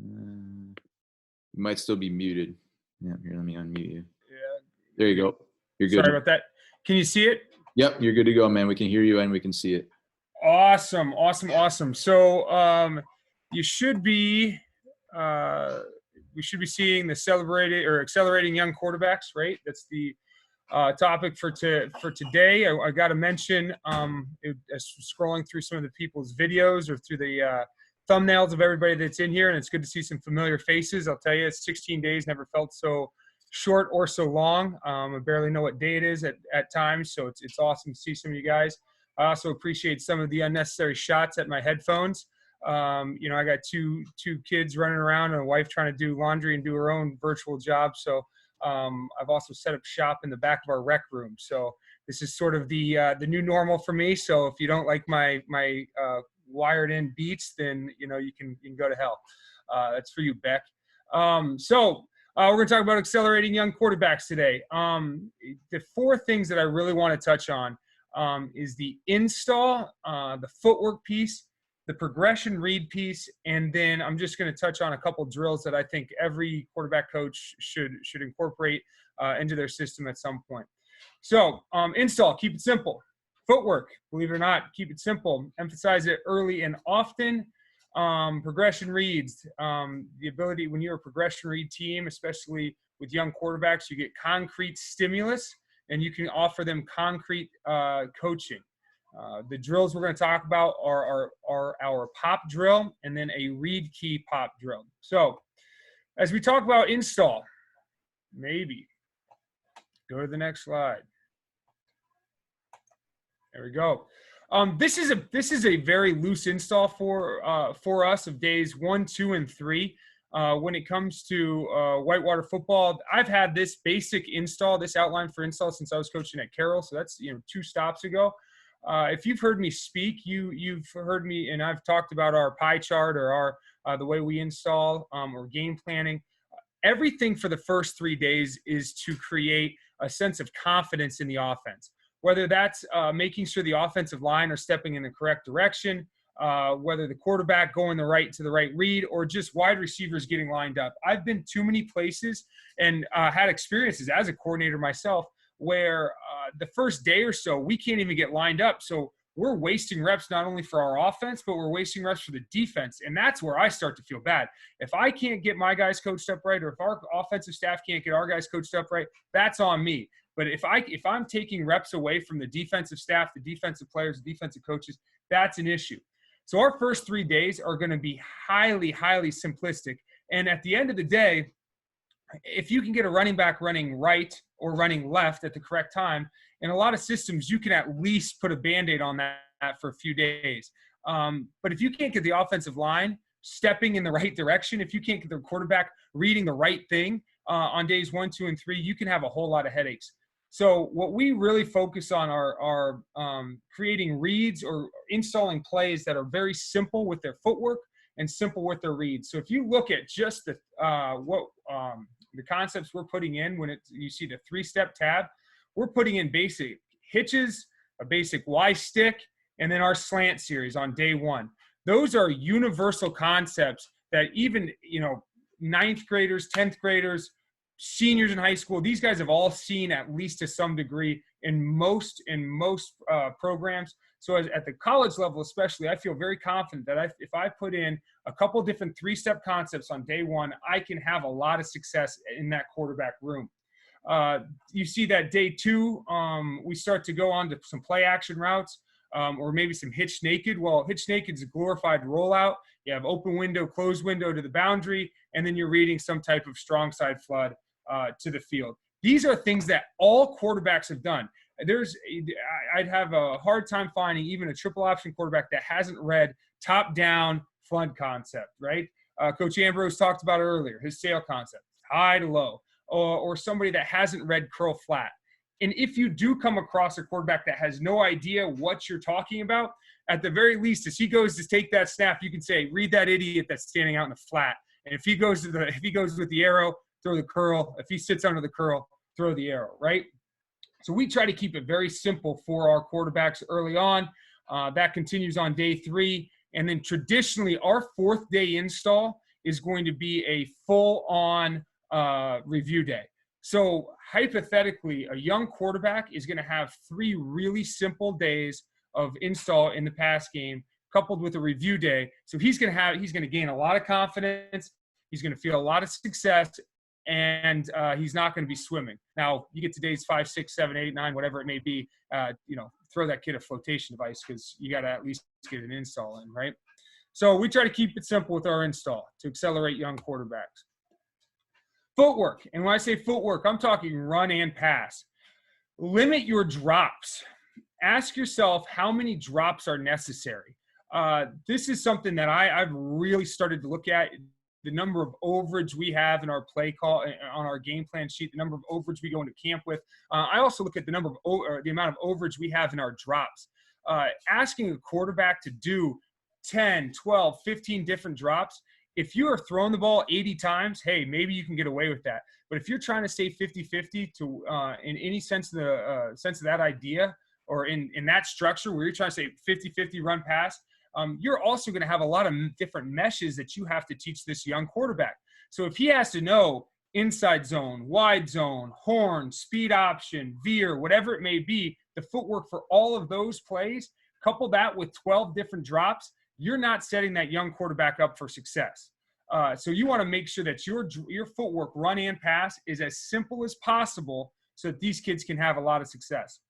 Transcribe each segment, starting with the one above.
You might still be muted. Yeah, here, let me unmute you. Yeah. There you go. You're good. Sorry about that. Can you see it? Yep, you're good to go, man. We can hear you and we can see it. Awesome. So you should be we should be seeing the accelerating young quarterbacks, right? That's the topic for today. I got to mention, scrolling through some of the people's videos or through the thumbnails of everybody that's in here, and it's good to see some familiar faces. I'll tell you, 16 days never felt so short or so long. I barely know what day it is at times, so it's awesome to see some of you guys. I also appreciate some of the unnecessary shots at my headphones. I got two kids running around and a wife trying to do laundry and do her own virtual job. So I've also set up shop in the back of our rec room. So this is sort of the new normal for me. So if you don't like my wired in beats, then you can go to hell. That's for you, Beck. We're going to talk about accelerating young quarterbacks today. The four things that I really want to touch on is the install, the footwork piece, the progression read piece, and then I'm just going to touch on a couple drills that I think every quarterback coach should incorporate into their system at some point. So install, keep it simple. Footwork, believe it or not, keep it simple. Emphasize it early and often. Progression reads, the ability when you're a progression read team, especially with young quarterbacks, you get concrete stimulus and you can offer them concrete coaching. The drills we're going to talk about are our pop drill and then a read key pop drill. So as we talk about install, maybe go to the next slide. There we go. This is a very loose install for us of days 1, 2, and 3. When it comes to whitewater football, I've had this basic install, this outline for install since I was coaching at Carroll. So that's 2 stops ago. If you've heard me speak, you've heard me, and I've talked about our pie chart or our the way we install or game planning. Everything for the first 3 days is to create a sense of confidence in the offense. Whether that's making sure the offensive line are stepping in the correct direction, whether the quarterback going to the right read, or just wide receivers getting lined up. I've been too many places and had experiences as a coordinator myself where the first day or so we can't even get lined up. So we're wasting reps not only for our offense, but we're wasting reps for the defense. And that's where I start to feel bad. If I can't get my guys coached up right, or if our offensive staff can't get our guys coached up right, that's on me. But if I'm taking reps away from the defensive staff, the defensive players, the defensive coaches, that's an issue. So our first 3 days are going to be highly, highly simplistic. And at the end of the day, if you can get a running back running right or running left at the correct time, in a lot of systems, you can at least put a Band-Aid on that for a few days. But if you can't get the offensive line stepping in the right direction, if you can't get the quarterback reading the right thing on days 1, 2, and 3, you can have a whole lot of headaches. So what we really focus on are creating reads or installing plays that are very simple with their footwork and simple with their reads. So if you look at just the concepts we're putting in you see the 3-step tab, we're putting in basic hitches, a basic Y stick, and then our slant series on day 1. Those are universal concepts that even 9th graders, 10th graders, seniors in high school, these guys have all seen at least to some degree in most programs. So at the college level especially, I feel very confident that if I put in a couple different 3-step concepts on day 1, I can have a lot of success in that quarterback room. You see that day 2, we start to go on to some play action routes or maybe some hitch naked. Well, hitch naked is a glorified rollout. You have open window, closed window to the boundary, and then you're reading some type of strong side flood to the field. These are things that all quarterbacks have done. I'd have a hard time finding even a triple option quarterback that hasn't read top down flood concept, right? Coach Ambrose talked about earlier, his sail concept, high to low, or somebody that hasn't read curl flat. And if you do come across a quarterback that has no idea what you're talking about, at the very least, as he goes to take that snap, you can say, read that idiot that's standing out in the flat. And if he goes with the arrow, throw the curl. If he sits under the curl, throw the arrow, right? So we try to keep it very simple for our quarterbacks early on. That continues on day 3. And then traditionally, our 4th day install is going to be a full-on review day. So hypothetically, a young quarterback is going to have 3 really simple days of install in the pass game, coupled with a review day. So he's going to gain a lot of confidence. He's going to feel a lot of success, and he's not going to be swimming. Now, you get to days 5, 6, 7, 8, 9, whatever it may be, throw that kid a flotation device, because you got to at least get an install in, right? So we try to keep it simple with our install to accelerate young quarterbacks. Footwork. And when I say footwork, I'm talking run and pass. Limit your drops. Ask yourself how many drops are necessary. This is something that I've really started to look at. The number of overage we have in our play call on our game plan sheet, the number of overage we go into camp with. I also look at the number of the amount of overage we have in our drops. Asking a quarterback to do 10, 12, 15 different drops. If you are throwing the ball 80 times, hey, maybe you can get away with that. But if you're trying to stay 50-50 to in any sense of that idea, or in that structure where you're trying to say 50-50 run pass, you're also going to have a lot of different meshes that you have to teach this young quarterback. So if he has to know inside zone, wide zone, horn, speed option, veer, whatever it may be, the footwork for all of those plays, couple that with 12 different drops, you're not setting that young quarterback up for success. So you want to make sure that your footwork, run and pass, is as simple as possible so that these kids can have a lot of success.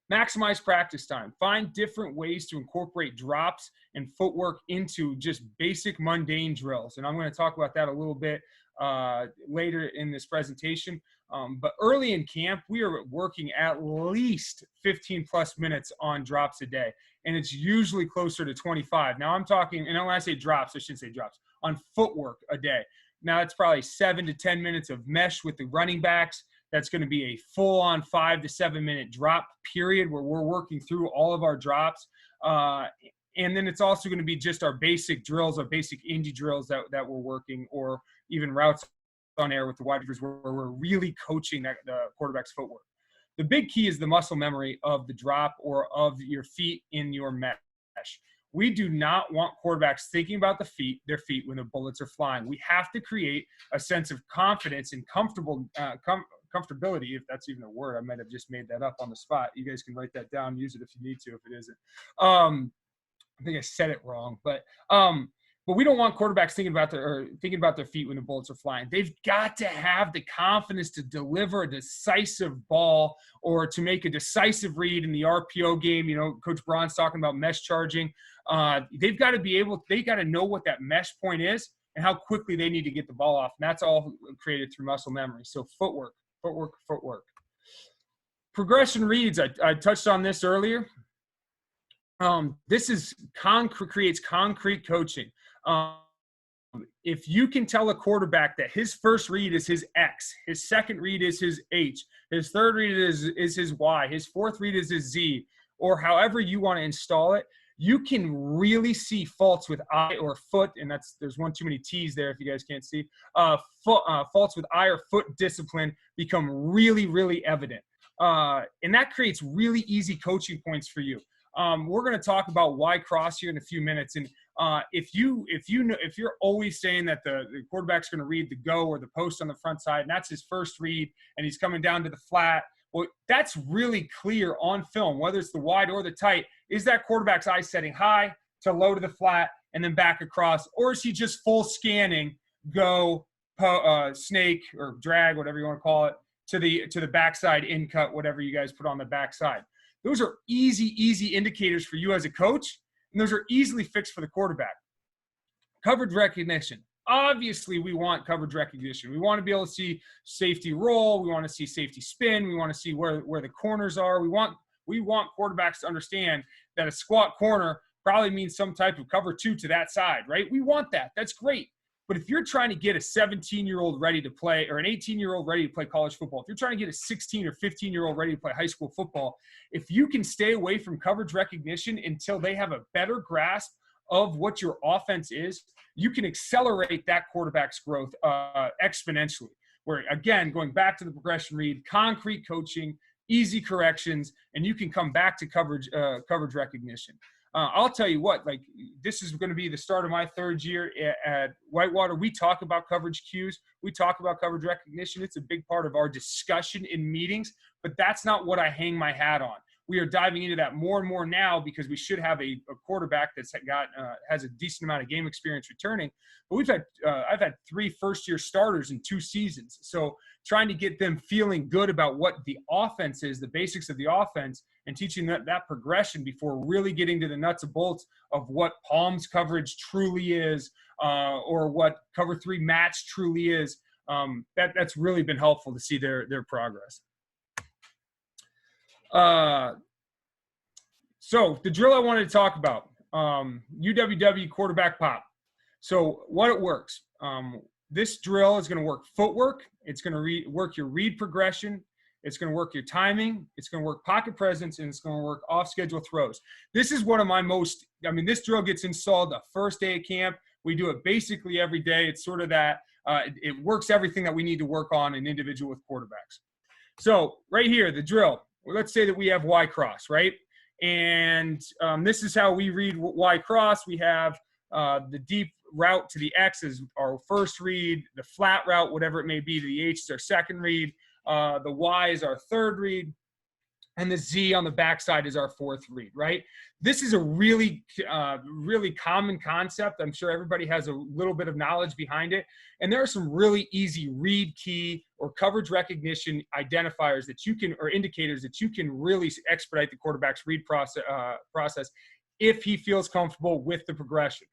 Maximize practice time. Find different ways to incorporate drops and footwork into just basic mundane drills. And I'm going to talk about that a little bit later in this presentation. But early in camp, we are working at least 15 plus minutes on drops a day. And it's usually closer to 25. Now I'm talking, and when I say drops, I shouldn't say drops, on footwork a day. Now it's probably 7 to 10 minutes of mesh with the running backs. That's going to be a full-on 5 to 7 minute drop period where we're working through all of our drops. And then it's also going to be just our basic drills, our basic indie drills that we're working, or even routes on air with the wide receivers where we're really coaching the quarterback's footwork. The big key is the muscle memory of the drop or of your feet in your mesh. We do not want quarterbacks thinking about their feet when the bullets are flying. We have to create a sense of confidence and comfortability, if that's even a word. I might have just made that up on the spot. You guys can write that down, use it if you need to, if it isn't. I think I said it wrong, but we don't want quarterbacks thinking about their feet when the bullets are flying. They've got to have the confidence to deliver a decisive ball or to make a decisive read in the RPO game. Coach Braun's talking about mesh charging. They've got to know what that mesh point is and how quickly they need to get the ball off. And that's all created through muscle memory. So footwork. Progression reads, I touched on this earlier. This is creates concrete coaching. If you can tell a quarterback that his first read is his X, his second read is his H, his third read is his Y, his fourth read is his Z, or however you want to install it, you can really see faults with eye or foot, and there's one too many T's there if you guys can't see. Faults with eye or foot discipline become really, really evident, and that creates really easy coaching points for you. We're going to talk about Y cross here in a few minutes, and if you're always saying that the quarterback's going to read the go or the post on the front side, and that's his first read, and he's coming down to the flat, well, that's really clear on film, whether it's the wide or the tight. Is that quarterback's eye setting high to low to the flat and then back across, or is he just full scanning, go, snake or drag, whatever you want to call it, to the backside, in cut, whatever you guys put on the backside? Those are easy indicators for you as a coach, and those are easily fixed for the quarterback. Coverage recognition. Obviously, we want coverage recognition. We want to be able to see safety roll. We want to see safety spin. We want to see where the corners are. We want quarterbacks to understand that a squat corner probably means some type of cover 2 to that side, right? We want that. That's great. But if you're trying to get a 17-year-old ready to play, or an 18-year-old ready to play college football, if you're trying to get a 16 or 15-year-old ready to play high school football, if you can stay away from coverage recognition until they have a better grasp of what your offense is, you can accelerate that quarterback's growth exponentially. Where, again, going back to the progression read, concrete coaching, easy corrections, and you can come back to coverage recognition. I'll tell you what, like, this is going to be the start of my 3rd year at Whitewater. We talk about coverage cues. We talk about coverage recognition. It's a big part of our discussion in meetings, but that's not what I hang my hat on. We are diving into that more and more now because we should have a quarterback that's has a decent amount of game experience returning. But I've had 3 first-year starters in 2 seasons. So trying to get them feeling good about what the offense is, the basics of the offense, and teaching that progression before really getting to the nuts and bolts of what Palms coverage truly is, or what cover 3 match truly is. That's really been helpful to see their progress. So the drill I wanted to talk about, UWW quarterback pop. So what it works, this drill is going to work footwork. It's going to work your read progression. It's going to work your timing. It's going to work pocket presence, and it's going to work off schedule throws. This is one of my this drill gets installed the first day of camp. We do it basically every day. It's sort of that, it works everything that we need to work on an individual with quarterbacks. So right here, the drill, let's say that we have Y cross, right? And this is how we read Y cross. We have the deep route to the X is our first read, the flat route, whatever it may be, to the H is our second read, the Y is our third read, and the Z on the backside is our 4th read, right? This is a really, really common concept. I'm sure everybody has a little bit of knowledge behind it. And there are some really easy read key or coverage recognition identifiers that you can, or indicators that you can really expedite the quarterback's read process if he feels comfortable with the progression.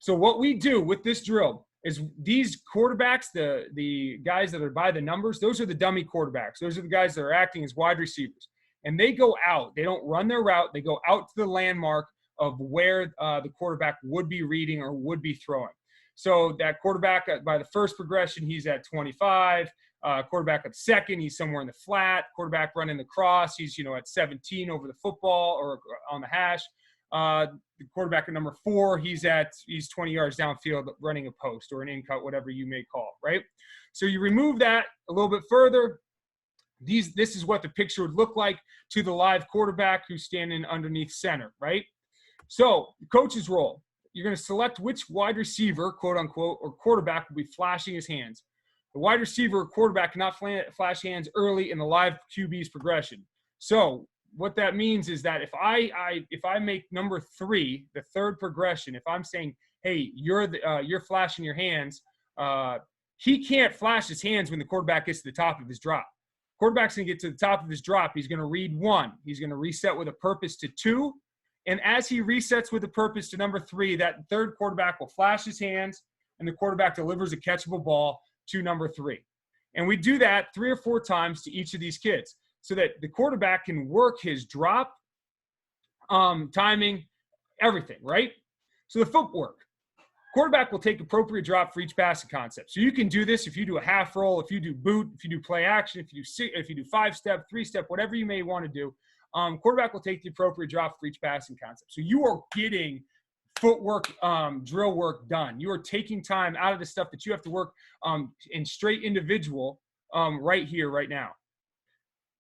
So what we do with this drill is these quarterbacks, the guys that are by the numbers, those are the dummy quarterbacks. Those are the guys that are acting as wide receivers. And they go out. They don't run their route. They go out to the landmark of where the quarterback would be reading or would be throwing. So that quarterback by the first progression, he's at 25. Quarterback at second, he's somewhere in the flat. Quarterback running the cross, he's at 17 over the football or on the hash. The quarterback at number 4, he's 20 yards downfield running a post or an in-cut, whatever you may call, right? So you remove that a little bit further. This is what the picture would look like to the live quarterback who's standing underneath center, right? So the coach's role, you're going to select which wide receiver, quote unquote, or quarterback will be flashing his hands. The wide receiver or quarterback cannot flash hands early in the live QB's progression. So what that means is that if I make number 3, the 3rd progression, if I'm saying, hey, you're flashing your hands, he can't flash his hands when the quarterback gets to the top of his drop. Quarterback's going to get to the top of his drop. He's going to read 1. He's going to reset with a purpose to 2. And as he resets with a purpose to number 3, that 3rd quarterback will flash his hands, and the quarterback delivers a catchable ball to number 3. And we do that 3 or 4 times to each of these kids so that the quarterback can work his drop, timing, everything, right? So the footwork. Quarterback will take appropriate drop for each passing concept. So you can do this if you do a half roll, if you do boot, if you do play action, if you do 5-step, 3-step, whatever you may want to do. Quarterback will take the appropriate drop for each passing concept. So you are getting footwork, drill work done. You are taking time out of the stuff that you have to work in straight individual right here, right now.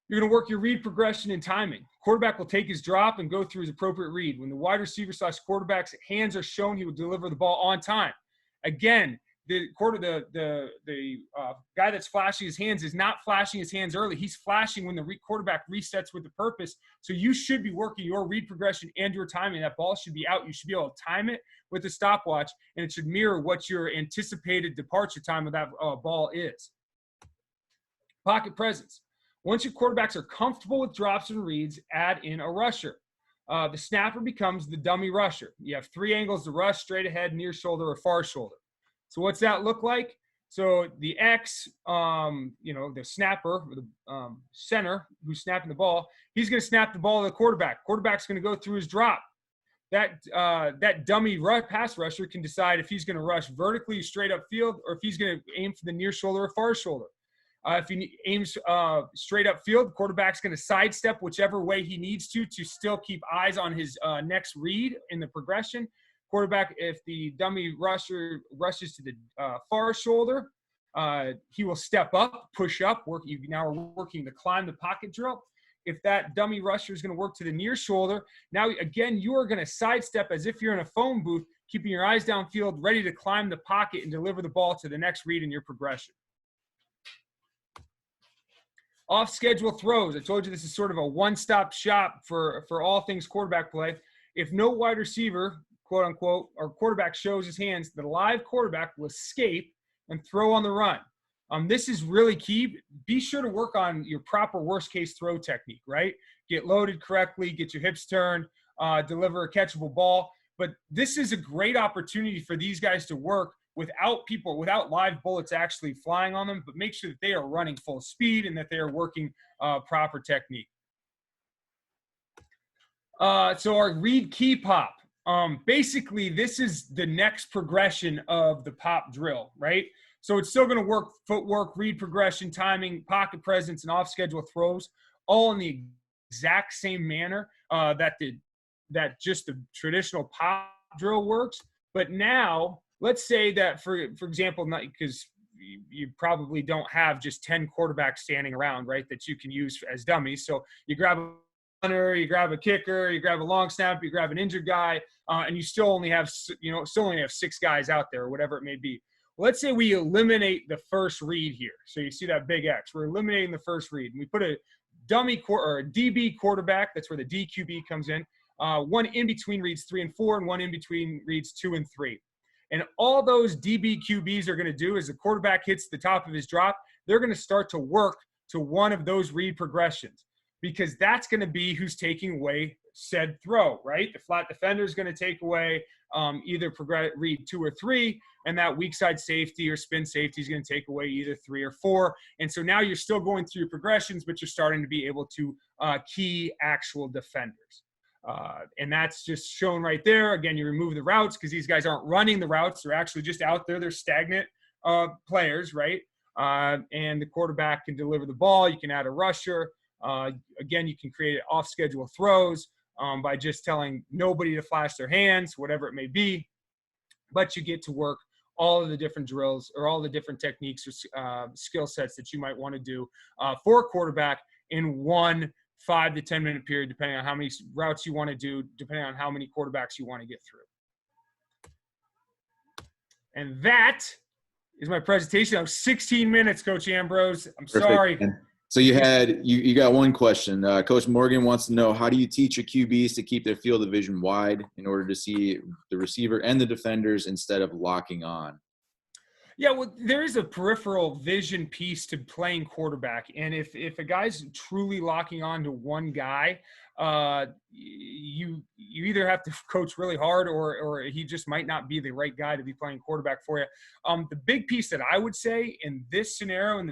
You're going to work your read progression and timing. Quarterback will take his drop and go through his appropriate read. When the wide receiver / quarterback's hands are shown, he will deliver the ball on time. Again, the guy that's flashing his hands is not flashing his hands early. He's flashing when the quarterback resets with the purpose. So you should be working your read progression and your timing. That ball should be out. You should be able to time it with a stopwatch, and it should mirror what your anticipated departure time of that ball is. Pocket presence. Once your quarterbacks are comfortable with drops and reads, add in a rusher. The snapper becomes the dummy rusher. You have 3 angles to rush: straight ahead, near shoulder, or far shoulder. So what's that look like? So the X, the snapper, or the center who's snapping the ball, he's going to snap the ball to the quarterback. Quarterback's going to go through his drop. That dummy pass rusher can decide if he's going to rush vertically straight up field or if he's going to aim for the near shoulder or far shoulder. If he aims straight up field, the quarterback's going to sidestep whichever way he needs to still keep eyes on his next read in the progression. Quarterback, if the dummy rusher rushes to the far shoulder, he will step up, push up. Now we're working the climb the pocket drill. if that dummy rusher is going to work to the near shoulder, now again, you are going to sidestep as if you're in a phone booth, keeping your eyes downfield, ready to climb the pocket and deliver the ball to the next read in your progression. Off-schedule throws. I told you this is sort of a one-stop shop for all things quarterback play. If no wide receiver, quote unquote, or quarterback shows his hands, the live quarterback will escape and throw on the run. This is really key. Be sure to work on your proper worst-case throw technique, right? Get loaded correctly, get your hips turned, deliver a catchable ball. But this is a great opportunity for these guys to work without live bullets actually flying on them, but make sure that they are running full speed and that they are working proper technique. So our read key pop. Basically, this is the next progression of the pop drill, right? So it's still going to work footwork, read progression, timing, pocket presence, and off-schedule throws, all in the exact same manner that just the traditional pop drill works. But now, let's say that, for example, not because you probably don't have just 10 quarterbacks standing around, right, that you can use as dummies. So you grab a punter, you grab a kicker, you grab a long snapper, you grab an injured guy, and you still only have 6 guys out there, or whatever it may be. Let's say we eliminate the first read here. So you see that big X. We're eliminating the first read. And we put a dummy or a DB quarterback. That's where the DQB comes in. One in between reads 3 and 4, and one in between reads 2 and 3. And all those DB QBs are going to do is the quarterback hits the top of his drop, they're going to start to work to one of those read progressions, because that's going to be who's taking away said throw, right? The flat defender is going to take away either read 2 or 3, and that weak side safety or spin safety is going to take away either 3 or 4. And so now you're still going through your progressions, but you're starting to be able to key actual defenders. And that's just shown right there. Again, you remove the routes because these guys aren't running the routes. They're actually just out there. They're stagnant players, right? And the quarterback can deliver the ball. You can add a rusher. Again, you can create off-schedule throws by just telling nobody to flash their hands, whatever it may be. But you get to work all of the different drills or all the different techniques or skill sets that you might want to do for a quarterback in one 5 to 10 minute period, depending on how many routes you want to do, depending on how many quarterbacks you want to get through. And that is my presentation. That was 16 minutes, Coach Ambrose. I'm sorry. Perfect. So you got one question. Coach Morgan wants to know, how do you teach your QBs to keep their field of vision wide in order to see the receiver and the defenders instead of locking on? Yeah, well, there is a peripheral vision piece to playing quarterback. And if a guy's truly locking on to one guy, you either have to coach really hard or he just might not be the right guy to be playing quarterback for you. The big piece that I would say in this scenario, and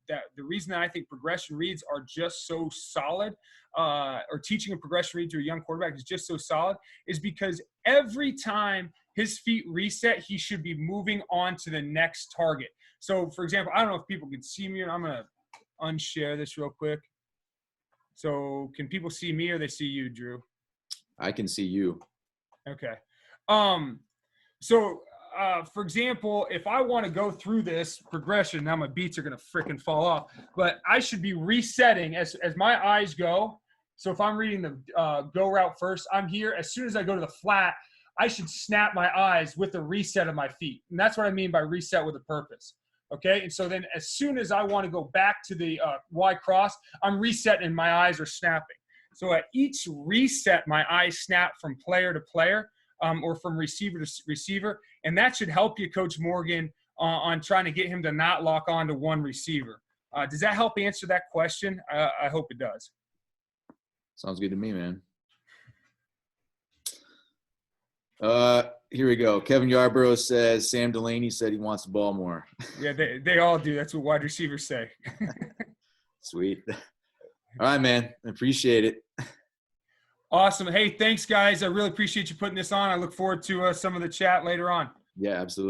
the reason that I think progression reads are just so solid, or teaching a progression read to a young quarterback is just so solid, is because every time his feet reset, he should be moving on to the next target. So, for example, I don't know if people can see me, and I'm going to unshare this real quick. So can people see me or they see you, Drew? I can see you. Okay. For example, if I want to go through this progression, now my beats are going to freaking fall off, but I should be resetting as my eyes go. So if I'm reading the go route first, I'm here. As soon as I go to the flat, I should snap my eyes with the reset of my feet. And that's what I mean by reset with a purpose. Okay. And so then as soon as I want to go back to the Y cross, I'm resetting and my eyes are snapping. So at each reset, my eyes snap from player to player or from receiver to receiver. And that should help you, Coach Morgan, on trying to get him to not lock on to one receiver. Does that help answer that question? I hope it does. Sounds good to me, man. Here we go. Kevin Yarborough says Sam Delaney said he wants the ball more. Yeah, they all do. That's what wide receivers say. Sweet. All right, man. I appreciate it. Awesome. Hey, thanks, guys. I really appreciate you putting this on. I look forward to some of the chat later on. Yeah, absolutely.